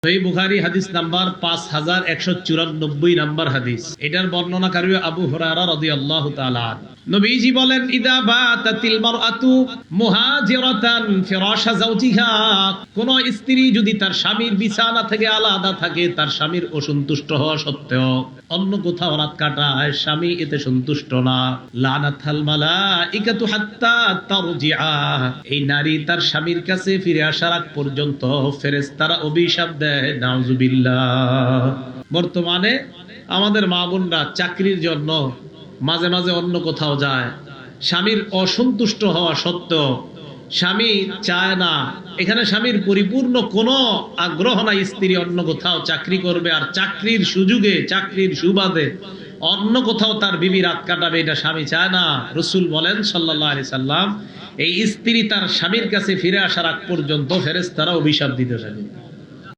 সহিহ বুখারী হাদিস number 5194 number হাদিস। এটার বর্ণনাকারী আবু হুরায়রা রাদিয়াল্লাহু তাআলা। নবীজি বলেন, ইদা বাতাতিল মারআতু মুহাজিরাতান ফিরাশা যাওজিহা, কোন স্ত্রী যদি তার স্বামীর বিছানা থেকে আলাদা থাকে, তার স্বামীর অসন্তুষ্ট হওয়া সত্ত্বেও অন্য কোথাও রাত কাটায়, স্বামী এতে সন্তুষ্ট না, লানাতাল মালাইকাতু হাত্তা তারজিআ, এই নারী তার স্বামীর কাছে ফিরে আসার আগ পর্যন্ত ফেরেশতারা অভিশাপ দেয়, নাউজুবিল্লাহ। বর্তমানে আমাদের মা বোনরা চাকরির জন্য মাঝে মাঝে অন্য কোথাও যায়, স্বামীর অসন্তুষ্ট হওয়া সত্ত্বেও স্বামী চায় না, এখানে স্বামীর পরিপূর্ণ কোনো আগ্রহ নাই স্ত্রী অন্য কোথাও চাকরি করবে, আর চাকরির সুযোগে চাকরির সুবাদে অন্য কোথাও তার বিবি রাত কাটাবে, এটা স্বামী চায় না। রাসূল বলেন সাল্লাল্লাহু আলাইহি সাল্লাম, এই স্ত্রী তার স্বামীর কাছে ফিরে আসার আগ পর্যন্ত ফেরেশতারা অভিশাপ দিতে থাকে।